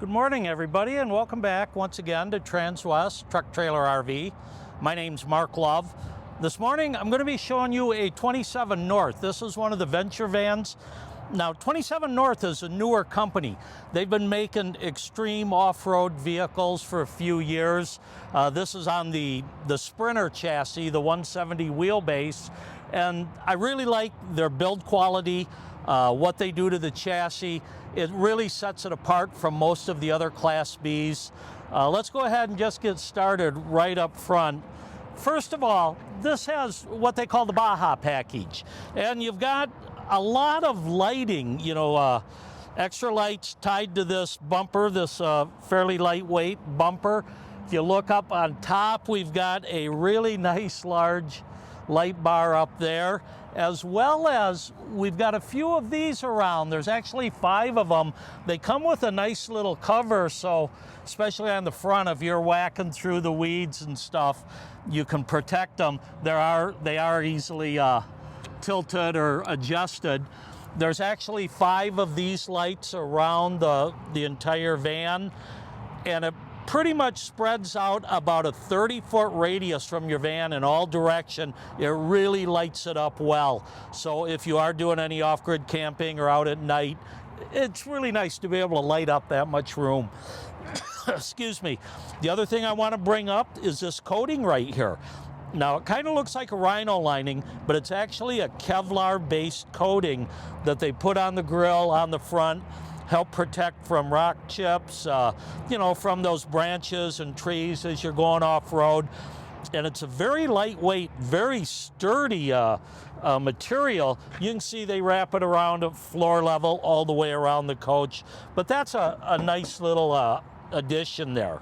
Good morning, everybody, and welcome back once again to Transwest Truck Trailer RV. My name's Mark Love. This morning, I'm going to be showing you a 27North. This is one of the venture vans. Now, 27North is a newer company. They've been making extreme off-road vehicles for a few years. This is on the Sprinter chassis, the 170 wheelbase, and I really like their build quality, what they do to the chassis. It really sets it apart from most of the other Class Bs. Let's go ahead and just get started right up front. First of all, this has what they call the Baja package, and you've got a lot of lighting, extra lights tied to this bumper, this fairly lightweight bumper. If you look up on top, we've got a really nice large light bar up there, as well as we've got a few of these around. There's actually 5 of them. They come with a nice little cover, so especially on the front, if you're whacking through the weeds and stuff, you can protect them. They are easily tilted or adjusted. There's actually 5 of these lights around the entire van, and it pretty much spreads out about a 30-foot radius from your van in all direction. It really lights it up well. So if you are doing any off-grid camping or out at night, it's really nice to be able to light up that much room. Excuse me. The other thing I want to bring up is this coating right here. Now, it kind of looks like a rhino lining, but it's actually a Kevlar-based coating that they put on the grill on the front, help protect from rock chips, from those branches and trees as you're going off-road. And it's a very lightweight, very sturdy material. You can see they wrap it around at floor level all the way around the coach. But that's a nice little addition there.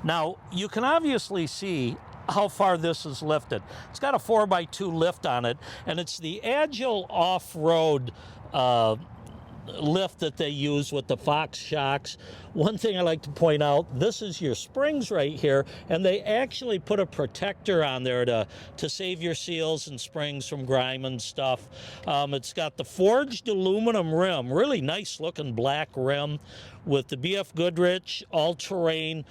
Now, you can obviously see how far this is lifted. It's got a 4x2 lift on it, and it's the Agile off-road lift that they use with the Fox shocks. One thing I like to point out, this is your springs right here, and they actually put a protector on there to save your seals and springs from grime and stuff. It's got the forged aluminum rim, really nice looking black rim with the BF Goodrich all-terrain,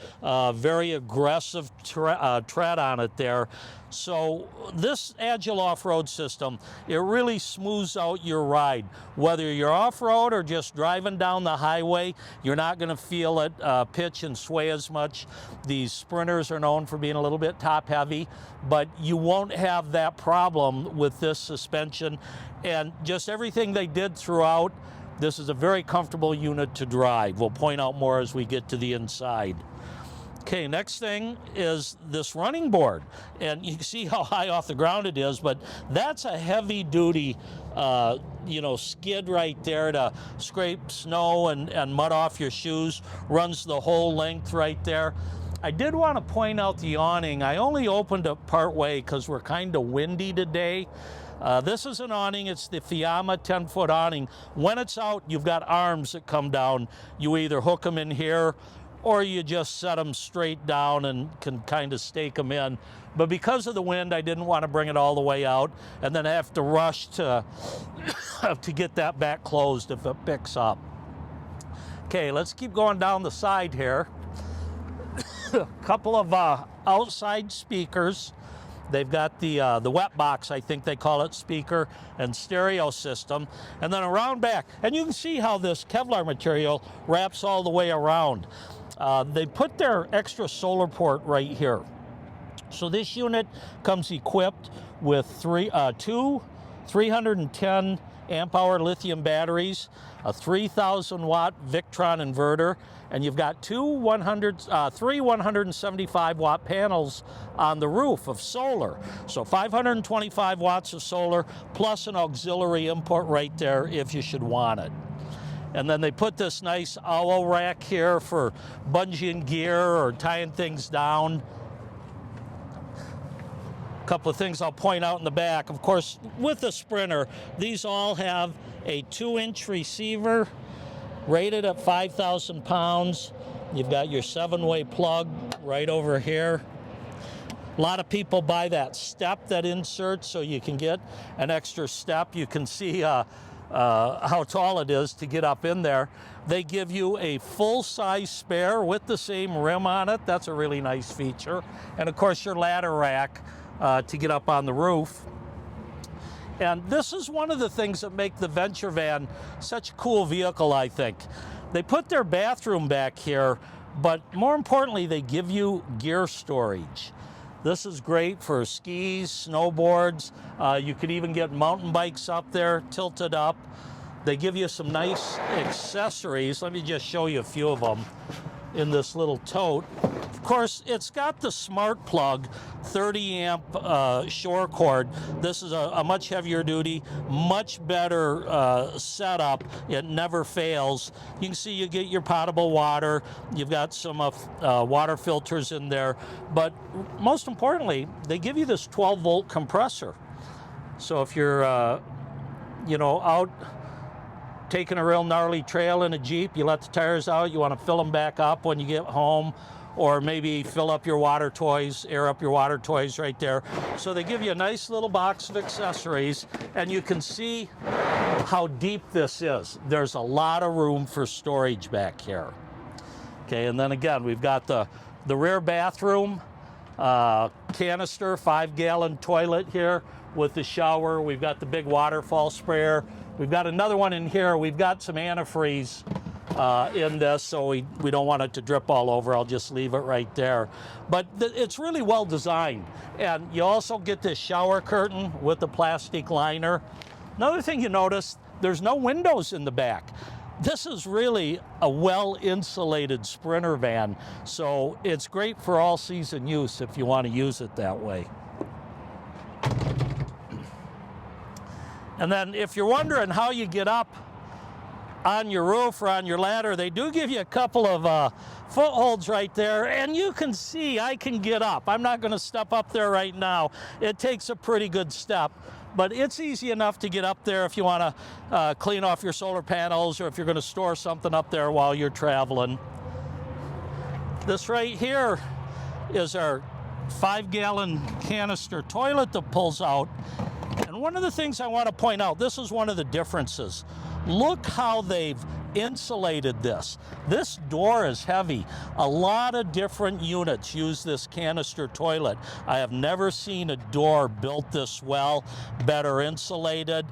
very aggressive tread on it there. So this Agile off-road system, it really smooths out your ride. Whether you're off-road or just driving down the highway, you're not going to feel it pitch and sway as much. These Sprinters are known for being a little bit top-heavy, but you won't have that problem with this suspension. And just everything they did throughout, this is a very comfortable unit to drive. We'll point out more as we get to the inside. Okay, next thing is this running board, and you can see how high off the ground it is, but that's a heavy-duty, skid right there to scrape snow and mud off your shoes. Runs the whole length right there. I did want to point out the awning. I only opened it part way because we're kind of windy today. This is an awning. It's the Fiamma 10-foot awning. When it's out, you've got arms that come down. You either hook them in here or you just set them straight down and can kind of stake them in. But because of the wind, I didn't want to bring it all the way out and then have to rush to get that back closed if it picks up. Okay, let's keep going down the side here. A couple of outside speakers. They've got the wet box, I think they call it, speaker and stereo system. And then around back, and you can see how this Kevlar material wraps all the way around. They put their extra solar port right here. So this unit comes equipped with two 310 amp hour lithium batteries, a 3,000 watt Victron inverter, and you've got three 175 watt panels on the roof of solar. So 525 watts of solar plus an auxiliary input right there if you should want it. And then they put this nice owl rack here for bungeeing gear or tying things down. A couple of things I'll point out in the back. Of course, with the Sprinter, these all have a 2-inch receiver rated at 5,000 pounds. You've got your 7-way plug right over here. A lot of people buy that step that inserts so you can get an extra step. You can see how tall it is to get up in there. They give you a full-size spare with the same rim on it. That's a really nice feature. And of course your ladder rack to get up on the roof. And this is one of the things that make the Venture van such a cool vehicle, I think. They put their bathroom back here, but more importantly, they give you gear storage. This is great for skis, snowboards. You could even get mountain bikes up there, tilted up. They give you some nice accessories. Let me just show you a few of them in this little tote. Of course, it's got the smart plug 30 amp shore cord. This is a much heavier duty, much better setup. It never fails. You can see you get your potable water. You've got some water filters in there. But most importantly, they give you this 12-volt compressor. So if you're, you know, out taking a real gnarly trail in a Jeep, you let the tires out, you want to fill them back up when you get home, or maybe fill up your water toys, air up your water toys right there. So they give you a nice little box of accessories, and you can see how deep this is. There's a lot of room for storage back here. Okay, and then again, we've got the rear bathroom, canister, 5-gallon toilet here with the shower. We've got the big waterfall sprayer. We've got another one in here. We've got some antifreeze in this, so we don't want it to drip all over. I'll just leave it right there. But it's really well designed. And you also get this shower curtain with the plastic liner. Another thing you notice, there's no windows in the back. This is really a well-insulated Sprinter van, so it's great for all-season use if you want to use it that way. And then if you're wondering how you get up on your roof or on your ladder, they do give you a couple of footholds right there, and you can see I can get up. I'm not going to step up there right now. It takes a pretty good step, but it's easy enough to get up there if you want to clean off your solar panels, or if you're going to store something up there while you're traveling. This right here is our 5-gallon canister toilet that pulls out. And one of the things I want to point out, this is one of the differences. Look how they've insulated this. This door is heavy. A lot of different units use this canister toilet. I have never seen a door built this well, better insulated.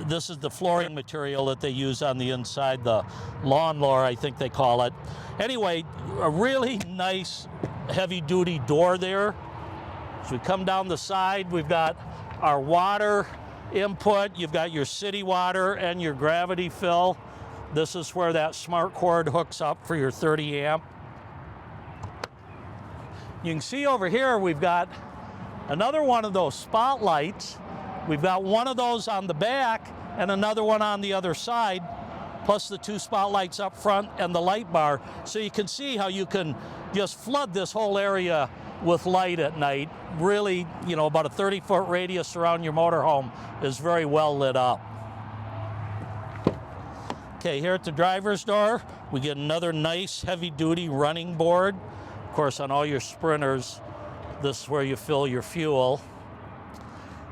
This is the flooring material that they use on the inside, the lawnmower, I think they call it. Anyway, a really nice heavy-duty door there. As we come down the side, we've got our water input. You've got your city water and your gravity fill. This is where that smart cord hooks up for your 30 amp. You can see over here we've got another one of those spotlights. We've got one of those on the back and another one on the other side, plus the 2 spotlights up front and the light bar. So you can see how you can just flood this whole area with light at night. Really, you know, about a 30-foot radius around your motorhome is very well lit up. Okay, here at the driver's door, we get another nice heavy-duty running board. Of course, on all your Sprinters, this is where you fill your fuel.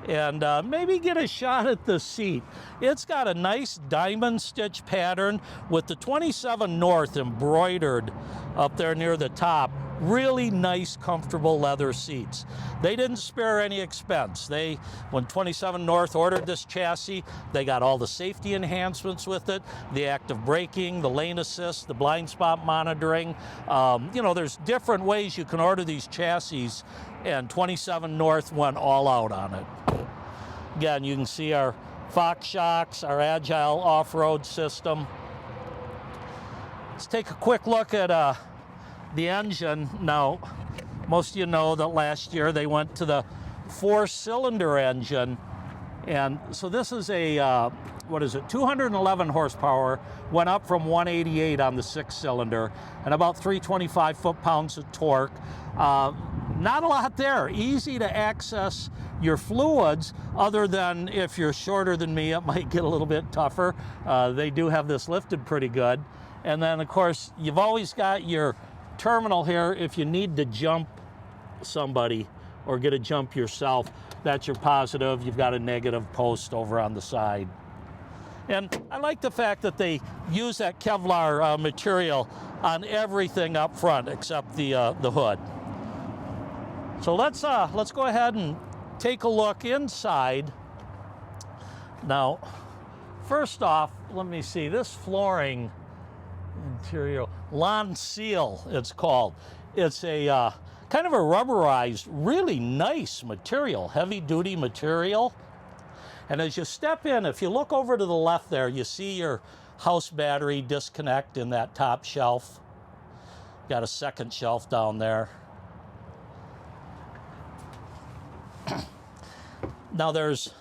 And maybe get a shot at the seat. It's got a nice diamond stitch pattern with the 27North embroidered up there near the top. Really nice, comfortable leather seats. They didn't spare any expense. When 27North ordered this chassis, they got all the safety enhancements with it, the active braking, the lane assist, the blind spot monitoring. You know, there's different ways you can order these chassis, and 27North went all out on it. Again, you can see our Fox shocks, our agile off-road system. Let's take a quick look at the engine. Now, most of you know that last year they went to the 4-cylinder engine, and so this is a 211 horsepower, went up from 188 on the 6-cylinder, and about 325 foot-pounds of torque. Not a lot there. Easy to access your fluids, other than if you're shorter than me, it might get a little bit tougher. They do have this lifted pretty good. And then, of course, you've always got your terminal here if you need to jump somebody or get a jump yourself. That's your positive. You've got a negative post over on the side. And I like the fact that they use that Kevlar material on everything up front except the hood. So let's go ahead and take a look inside. Now, first off, let me see, this flooring interior, Lawn Seal it's called. It's a kind of a rubberized, really nice material, heavy duty material. And as you step in, if you look over to the left there, you see your house battery disconnect in that top shelf. Got a second shelf down there. Now there's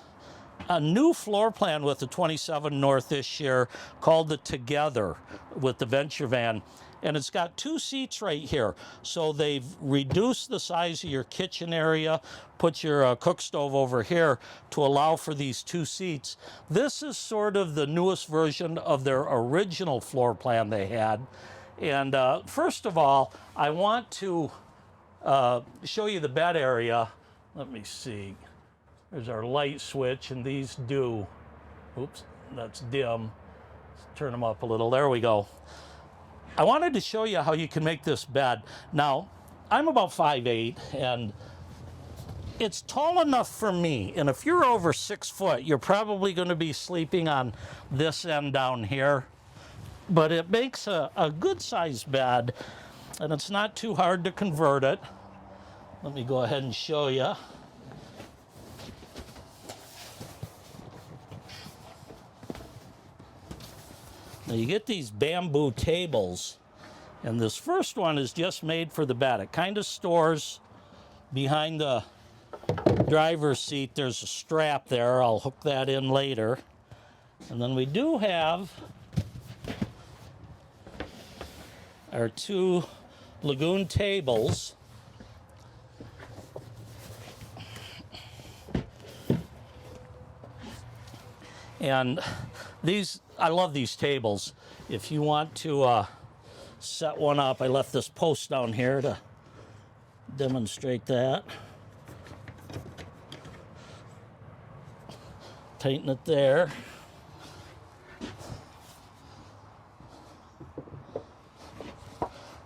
a new floor plan with the 27 North this year called the Together with the Venture Van. And it's got 2 seats right here. So they've reduced the size of your kitchen area, put your cook stove over here to allow for these 2 seats. This is sort of the newest version of their original floor plan they had. And first of all, I want to show you the bed area. Let me see. There's our light switch, and these do, oops, that's dim. Let's turn them up a little. There we go. I wanted to show you how you can make this bed. Now, I'm about 5'8", and it's tall enough for me. And if you're over 6 foot, you're probably going to be sleeping on this end down here. But it makes a good-sized bed, and it's not too hard to convert it. Let me go ahead and show you. Now you get these bamboo tables, and this first one is just made for the bed. It kind of stores behind the driver's seat. There's a strap there. I'll hook that in later. And then we do have our 2 Lagoon tables. And these, I love these tables. If you want to set one up, I left this post down here to demonstrate that. Tighten it there.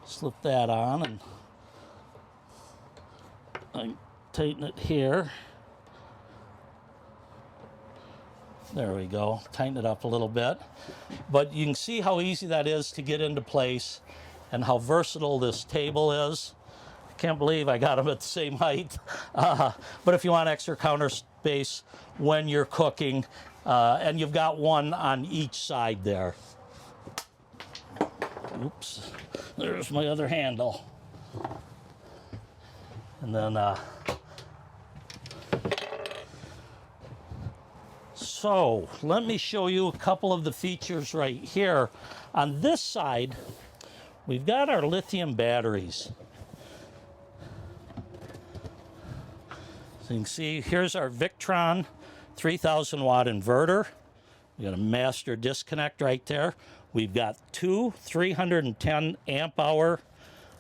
Slip that on, and I tighten it here. There we go. Tighten it up a little bit. But you can see how easy that is to get into place and how versatile this table is. I can't believe I got them at the same height. But if you want extra counter space when you're cooking, and you've got one on each side there. Oops. There's my other handle. And then, so let me show you a couple of the features right here. On this side, we've got our lithium batteries. So you can see here's our Victron 3000 watt inverter. We got a master disconnect right there. We've got 2 310 amp hour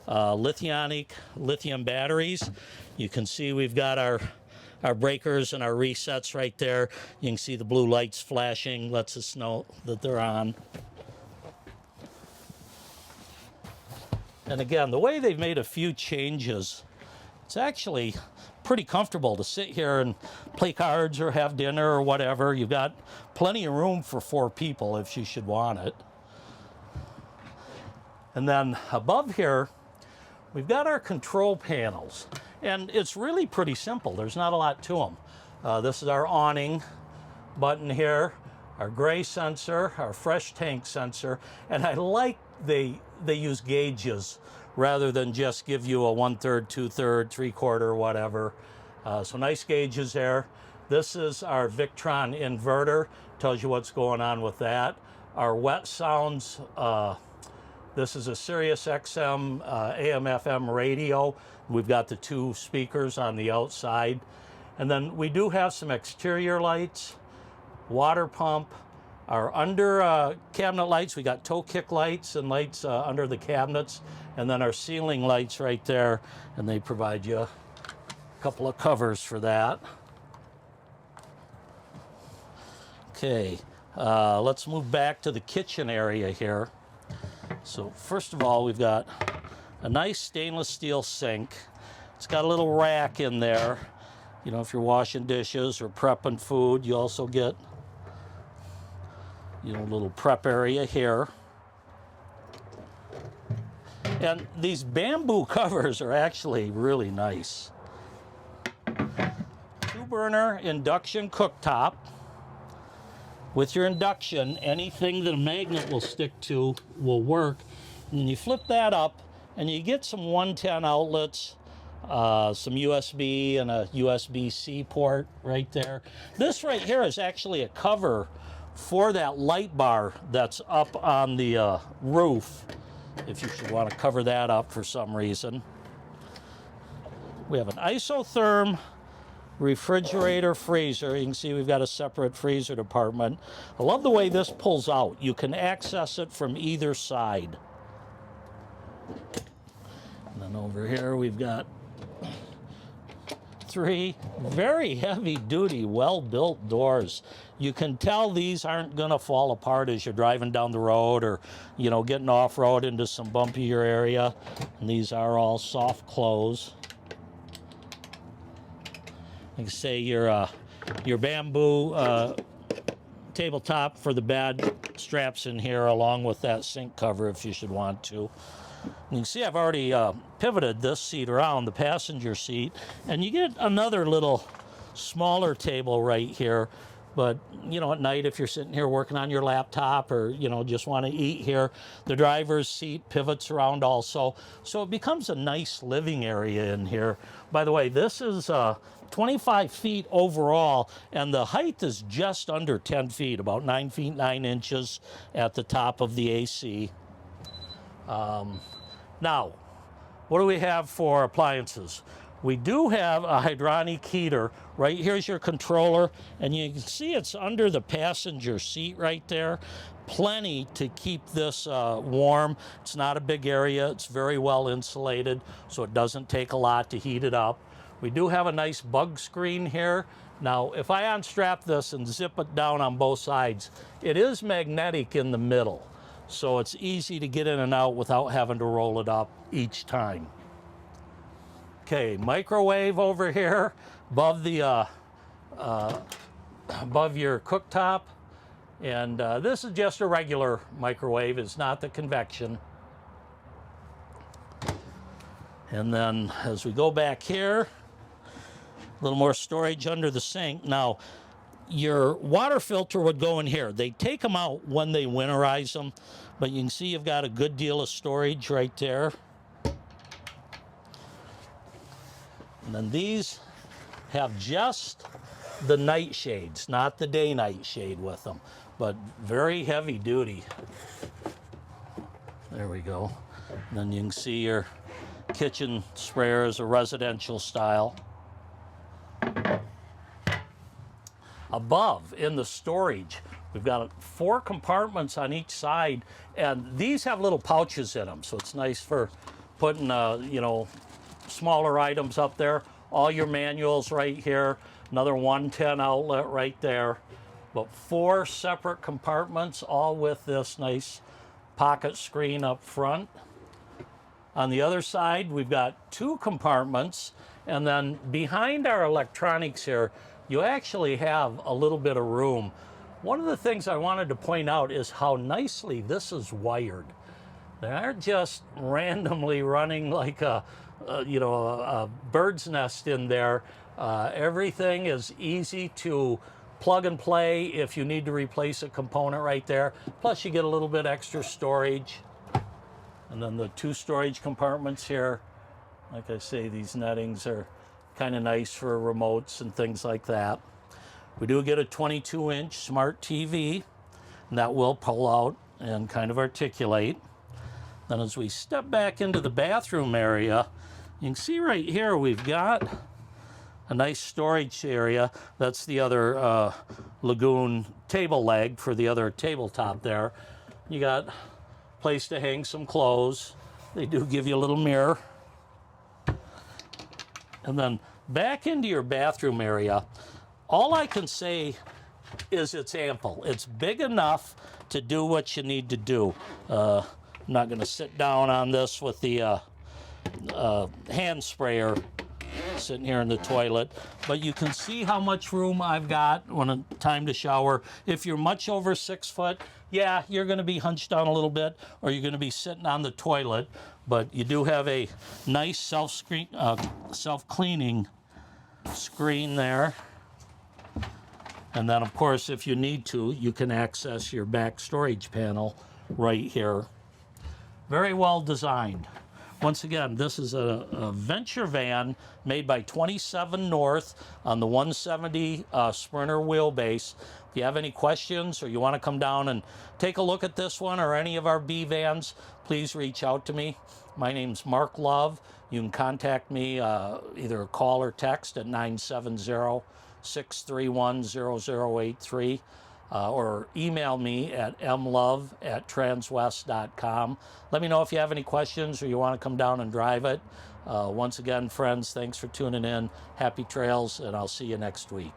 lithium batteries. You can see we've got our breakers and our resets right there. You can see the blue lights flashing, lets us know that they're on. And again, the way they've made a few changes, it's actually pretty comfortable to sit here and play cards or have dinner or whatever. You've got plenty of room for 4 people if you should want it. And then above here, we've got our control panels. And it's really pretty simple. There's not a lot to them. This is our awning button here, our gray sensor, our fresh tank sensor. And I like they use gauges rather than just give you a 1/3, 2/3, 3/4, whatever. So nice gauges there. This is our Victron inverter. Tells you what's going on with that. Our wet sounds, this is a Sirius XM AM/FM radio. We've got the 2 speakers on the outside. And then we do have some exterior lights, water pump, our under cabinet lights. We got toe kick lights and lights under the cabinets. And then our ceiling lights right there. And they provide you a couple of covers for that. Okay, Let's move back to the kitchen area here. So first of all, we've got a nice stainless steel sink. It's got a little rack in there. You know, if you're washing dishes or prepping food, you also get, you know, a little prep area here. And these bamboo covers are actually really nice. 2-burner induction cooktop. With your induction, anything that a magnet will stick to will work. And then you flip that up and you get some 110 outlets, some USB and a USB-C port right there. This right here is actually a cover for that light bar that's up on the roof, if you should want to cover that up for some reason. We have an isotherm refrigerator freezer. You can see we've got a separate freezer department. I love the way this pulls out. You can access it from either side. And then over here we've got 3 very heavy-duty, well-built doors. You can tell these aren't going to fall apart as you're driving down the road or, you know, getting off-road into some bumpier area. And these are all soft close. Like I say, your bamboo tabletop for the bed straps in here along with that sink cover if you should want to. You can see I've already pivoted this seat around, the passenger seat, and you get another little smaller table right here. But, you know, at night if you're sitting here working on your laptop or, you know, just want to eat here, the driver's seat pivots around also. So it becomes a nice living area in here. By the way, this is 25 feet overall, and the height is just under 10 feet, about 9 feet 9 inches at the top of the AC. Now, what do we have for appliances? We do have a hydronic heater. Right here's your controller, and you can see it's under the passenger seat right there. Plenty to keep this warm. It's not a big area. It's very well insulated, so it doesn't take a lot to heat it up. We do have a nice bug screen here. Now, if I unstrap this and zip it down on both sides, it is magnetic in the middle, so it's easy to get in and out without having to roll it up each time. Okay, microwave over here above the above your cooktop, and this is just a regular microwave. It's not the convection. And then as we go back here, a little more storage under the sink. Now, your water filter would go in here. They take them out when they winterize them, but you can see you've got a good deal of storage right there. And then these have just the night shades, not the day-night shade with them, but very heavy duty. There we go. And then you can see your kitchen sprayer is a residential style. Above in the storage, we've got 4 compartments on each side, and these have little pouches in them, so it's nice for putting, you know, smaller items up there. All your manuals right here, another 110 outlet right there. But 4 separate compartments, all with this nice pocket screen up front. On the other side, we've got 2 compartments, and then behind our electronics here, you actually have a little bit of room. One of the things I wanted to point out is how nicely this is wired. They aren't just randomly running like a bird's nest in there. Everything is easy to plug and play if you need to replace a component right there. Plus you get a little bit extra storage. And then the 2 storage compartments here. Like I say, these nettings are kind of nice for remotes and things like that. We do get a 22-inch smart TV, and that will pull out and kind of articulate. Then as we step back into the bathroom area, you can see right here we've got a nice storage area. That's the other Lagoon table leg for the other tabletop there. You got a place to hang some clothes. They do give you a little mirror. And then back into your bathroom area, all I can say is it's ample. It's big enough to do what you need to do. I'm not going to sit down on this with the hand sprayer sitting here in the toilet, but you can see how much room I've got when it's time to shower. If you're much over 6 foot, yeah, you're going to be hunched down a little bit, or you're going to be sitting on the toilet, but you do have a nice self-cleaning screen there. And then, of course, if you need to, you can access your back storage panel right here. Very well designed. Once again, this is a venture van made by 27North on the 170 Sprinter wheelbase. If you have any questions or you want to come down and take a look at this one or any of our B vans, please reach out to me. My name's Mark Love. You can contact me either call or text at 970-631-0083. Or email me at mlove@transwest.com. Let me know if you have any questions or you want to come down and drive it. Once again, friends, thanks for tuning in. Happy trails, and I'll see you next week.